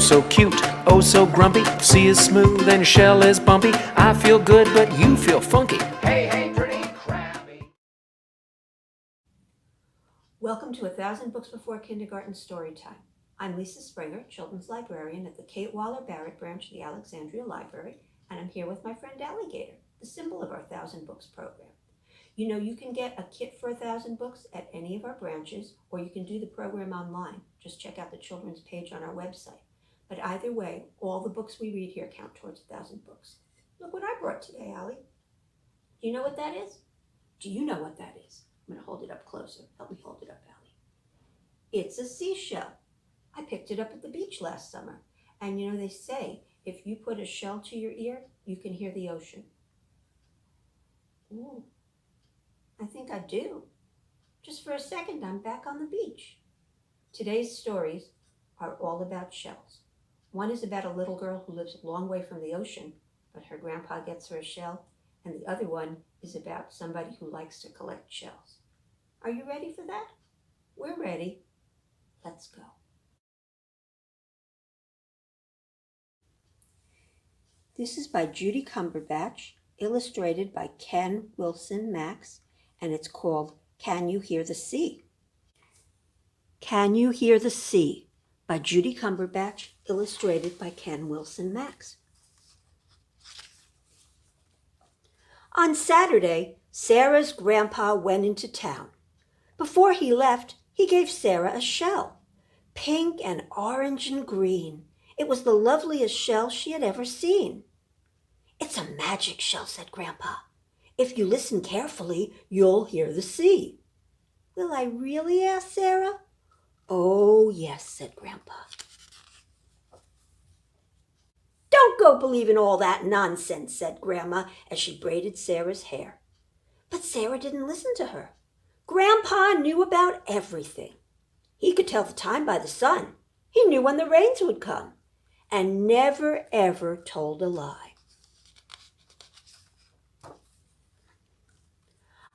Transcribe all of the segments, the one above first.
so cute, oh so grumpy. Sea is smooth and shell is bumpy. I feel good, but you feel funky. Hey, hey, pretty crabby. Welcome to 1,000 Books Before Kindergarten Storytime. I'm Lisa Springer, Children's Librarian at the Kate Waller Barrett branch of the Alexandria Library, and I'm here with my friend Alligator, the symbol of our 1,000 Books program. You know, you can get a kit for 1,000 books at any of our branches, or you can do the program online. Just check out the children's page on our website. But either way, all the books we read here count towards 1,000 books. Look what I brought today, Allie. Do you know what that is? Do you know what that is? I'm going to hold it up closer. Help me hold it up, Allie. It's a seashell. I picked it up at the beach last summer. And you know, they say if you put a shell to your ear, you can hear the ocean. Ooh, I think I do. Just for a second, I'm back on the beach. Today's stories are all about shells. One is about a little girl who lives a long way from the ocean, but her grandpa gets her a shell. And the other one is about somebody who likes to collect shells. Are you ready for that? We're ready. Let's go. This is by Judy Cumberbatch, illustrated by Ken Wilson Max, and it's called Can You Hear the Sea? Can You Hear the Sea? By Judy Cumberbatch, illustrated by Ken Wilson Max. On Saturday, Sarah's grandpa went into town. Before he left, he gave Sarah a shell, pink and orange and green. It was the loveliest shell she had ever seen. "It's a magic shell," said Grandpa. "If you listen carefully, you'll hear the sea." "Will I really?" asked Sarah. "Oh, yes," said Grandpa. "Don't go believing all that nonsense," said Grandma as she braided Sarah's hair. But Sarah didn't listen to her. Grandpa knew about everything. He could tell the time by the sun. He knew when the rains would come, and never ever told a lie.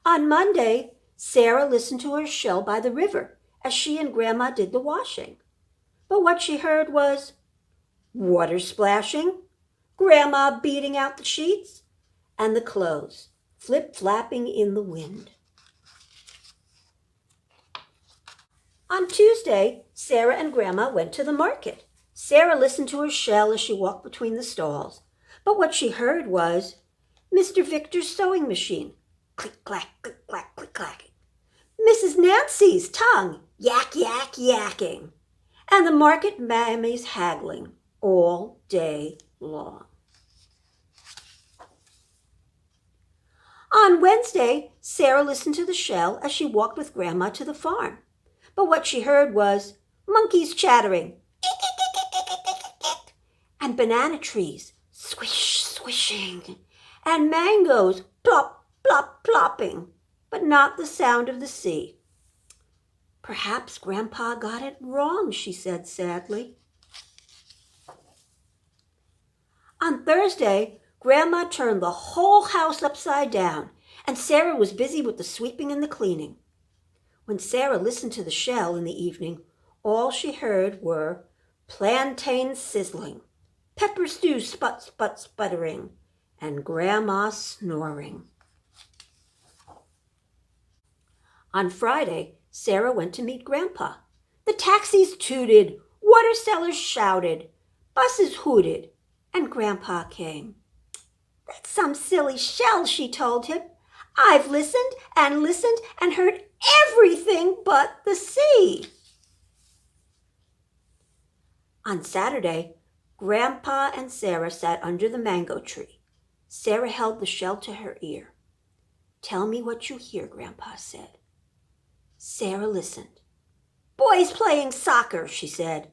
On Monday, Sarah listened to her shell by the river as she and Grandma did the washing. But what she heard was water splashing, Grandma beating out the sheets, and the clothes flip-flapping in the wind. On Tuesday, Sarah and Grandma went to the market. Sarah listened to her shell as she walked between the stalls, but what she heard was Mr. Victor's sewing machine, click-clack, click-clack, click-clack. Mrs. Nancy's tongue, yak, yak, yakking. And the market mammies haggling all day long. On Wednesday, Sarah listened to the shell as she walked with Grandma to the farm. But what she heard was monkeys chattering, and banana trees swish, swishing, and mangoes plop, plop, plopping, but not the sound of the sea. "Perhaps Grandpa got it wrong," she said sadly. On Thursday, Grandma turned the whole house upside down, and Sarah was busy with the sweeping and the cleaning. When Sarah listened to the shell in the evening, all she heard were plantains sizzling, pepper stew sput, sput, sputtering, and Grandma snoring. On Friday, Sarah went to meet Grandpa. The taxis tooted, water sellers shouted, buses hooted, and Grandpa came. "That's some silly shell," she told him. "I've listened and heard everything but the sea." On Saturday, Grandpa and Sarah sat under the mango tree. Sarah held the shell to her ear. "Tell me what you hear," Grandpa said. Sarah listened. "Boys playing soccer," she said.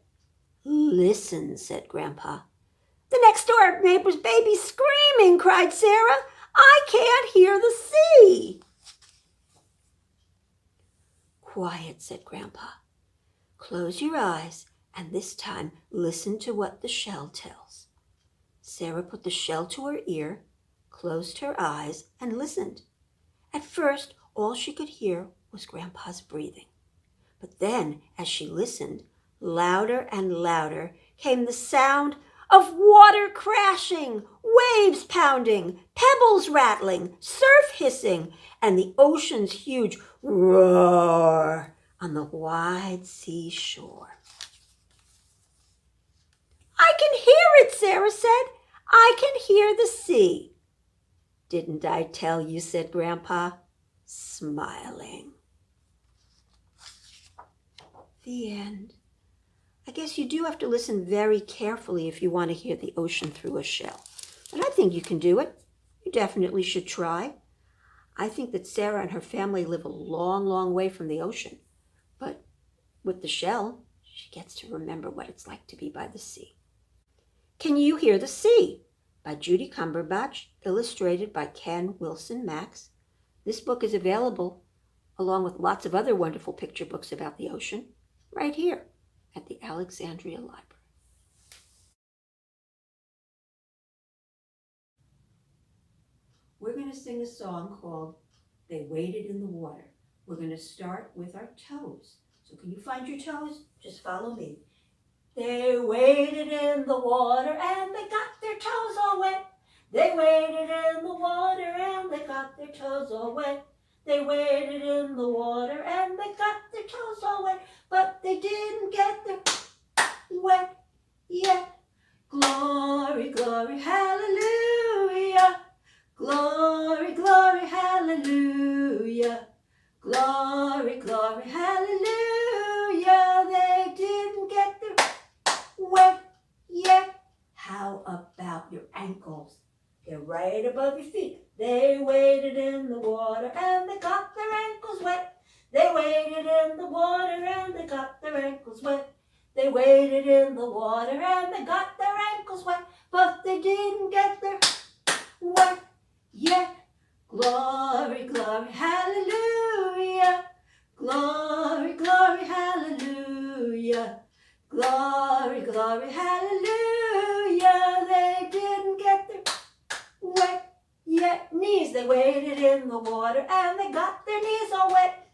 "Listen," said Grandpa. "The next door neighbor's baby screaming," cried Sarah. "I can't hear the sea." "Quiet," said Grandpa. "Close your eyes and this time listen to what the shell tells." Sarah put the shell to her ear, closed her eyes, and listened. At first, all she could hear was Grandpa's breathing. But then, as she listened, louder and louder came the sound of water crashing, waves pounding, pebbles rattling, surf hissing, and the ocean's huge roar on the wide seashore. "I can hear it," Sarah said. "I can hear the sea." "Didn't I tell you?" said Grandpa, smiling. The end. I guess you do have to listen very carefully if you want to hear the ocean through a shell. But I think you can do it. You definitely should try. I think that Sarah and her family live a long, long way from the ocean. But with the shell, she gets to remember what it's like to be by the sea. Can You Hear the Sea? By Judy Cumberbatch, illustrated by Ken Wilson Max. This book is available, along with lots of other wonderful picture books about the ocean, right here at the Alexandria Library. We're going to sing a song called They Waded in the Water. We're going to start with our toes. So can you find your toes? Just follow me. They waded in the water and they got their toes all wet. They waded in the water and they got their toes all wet. They waded in the water and they got their toes all wet, but they didn't get their wet yet. Glory, glory, hallelujah. Glory, glory, hallelujah. Glory, glory, hallelujah. They didn't get their wet yet. How about your ankles? They're right above your feet. They waded in the water and they got their ankles wet. They waded in the water and they got their ankles wet. They waded in the water and they got their ankles wet, but they didn't get their wet yet. Glory, glory, hallelujah. Glory, glory, hallelujah. Glory, glory, hallelujah. They didn't get their wet yet. Knees, they waded in the water and they got their knees all wet.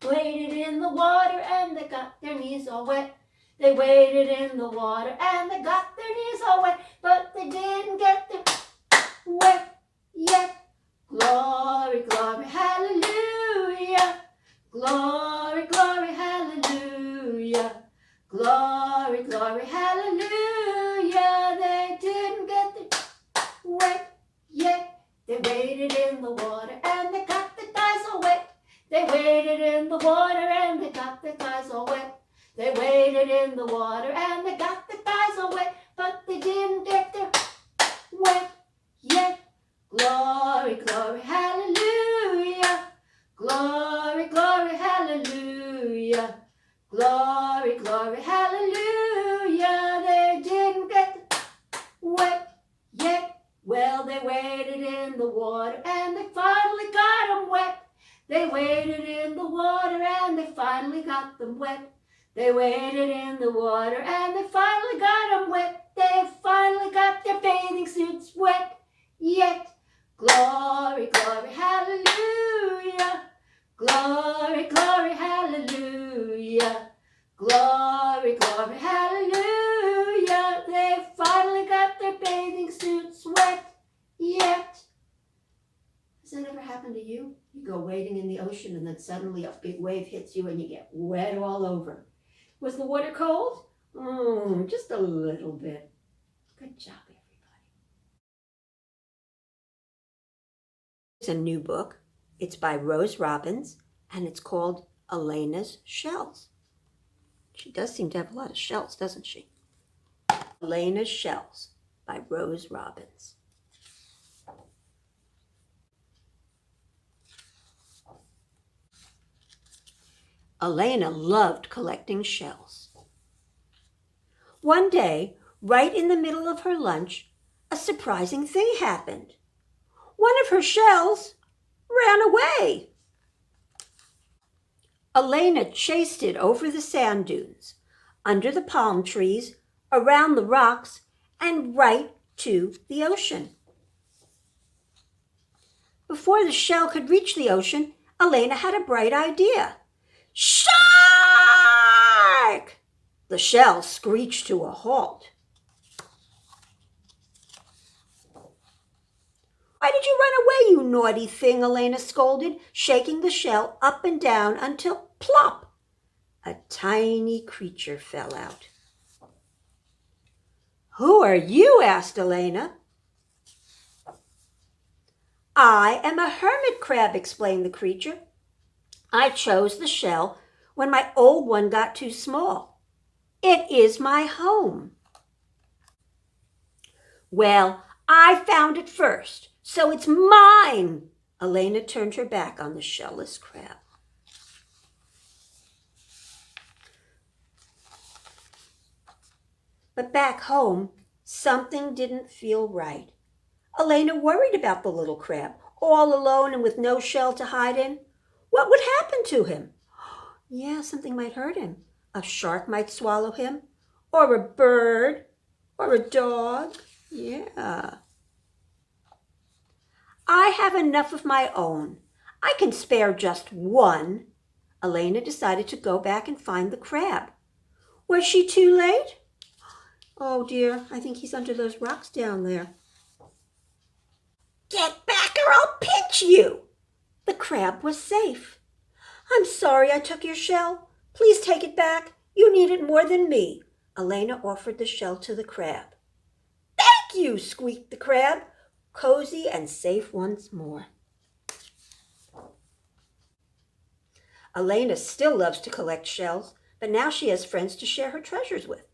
Waded in the water and they got their knees all wet. They waded in the water and they got their knees all wet, but they didn't get their wet yet. Glory, glory, hallelujah. Glory, glory, hallelujah. Glory, glory, hallelujah. They didn't get their wet yet. They waded in the water and they got their thighs all wet. They waded in the water and they got their thighs all wet. They waded in the water and they got their thighs all wet, but they didn't get their wet yet. Glory, glory, hallelujah. Glory, glory, hallelujah. Glory, glory, hallelujah. They didn't get wet yet. Well, they waded in the water and they finally got them wet. They waded in the water and they finally got them wet. They waded in the water and they finally got them wet. They finally got their bathing suits wet yet. Glory, glory, hallelujah. Glory, glory, hallelujah. Glory, glory, hallelujah. They finally got their bathing suits wet yet. Has that ever happened to you? You go wading in the ocean and then suddenly a big wave hits you and you get wet all over. Was the water cold? Just a little bit. Good job, everybody. It's a new book. It's by Rose Robbins, and it's called Elena's Shells. She does seem to have a lot of shells, doesn't she? Elena's Shells by Rose Robbins. Elena loved collecting shells. One day, right in the middle of her lunch, a surprising thing happened. One of her shells ran away. Elena chased it over the sand dunes, under the palm trees, around the rocks, and right to the ocean. Before the shell could reach the ocean, Elena had a bright idea. Shark! The shell screeched to a halt. "Why did you run away, you naughty thing?" Elena scolded, shaking the shell up and down until plop! A tiny creature fell out. "Who are you?" asked Elena. "I am a hermit crab," explained the creature. "I chose the shell when my old one got too small. It is my home." "Well, I found it first, so it's mine." Elena turned her back on the shellless crab. But back home, something didn't feel right. Elena worried about the little crab, all alone and with no shell to hide in. What would happen to him? Yeah, something might hurt him. A shark might swallow him, or a bird, or a dog. Yeah. "I have enough of my own. I can spare just one." Elena decided to go back and find the crab. Was she too late? Oh dear, I think he's under those rocks down there. "Get back or I'll pinch you." The crab was safe. "I'm sorry I took your shell. Please take it back. You need it more than me." Elena offered the shell to the crab. "Thank you," squeaked the crab, cozy and safe once more. Elena still loves to collect shells, but now she has friends to share her treasures with.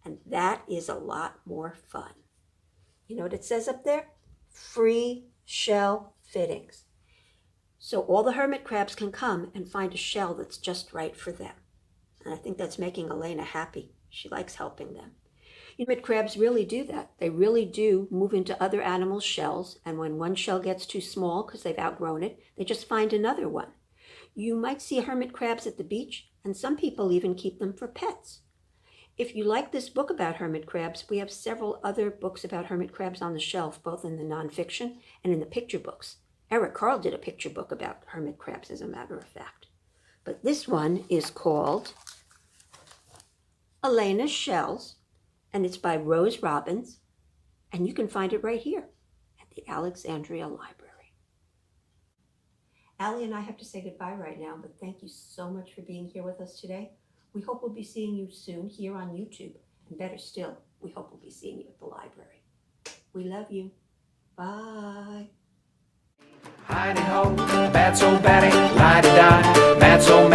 And that is a lot more fun. You know what it says up there? Free shell fittings. So all the hermit crabs can come and find a shell that's just right for them. And I think that's making Elena happy. She likes helping them. Hermit crabs really do that. They really do move into other animals' shells, and when one shell gets too small because they've outgrown it, they just find another one. You might see hermit crabs at the beach, and some people even keep them for pets. If you like this book about hermit crabs, we have several other books about hermit crabs on the shelf, both in the nonfiction and in the picture books. Eric Carle did a picture book about hermit crabs, as a matter of fact. But this one is called Elenas Shells, and it's by Rose Robbins, and you can find it right here at the Alexandria Library. Allie and I have to say goodbye right now, but thank you so much for being here with us today. We hope we'll be seeing you soon here on YouTube, and better still, we hope we'll be seeing you at the library. We love you. Bye. Hidey ho, bad so batty, lie-de-die, bad so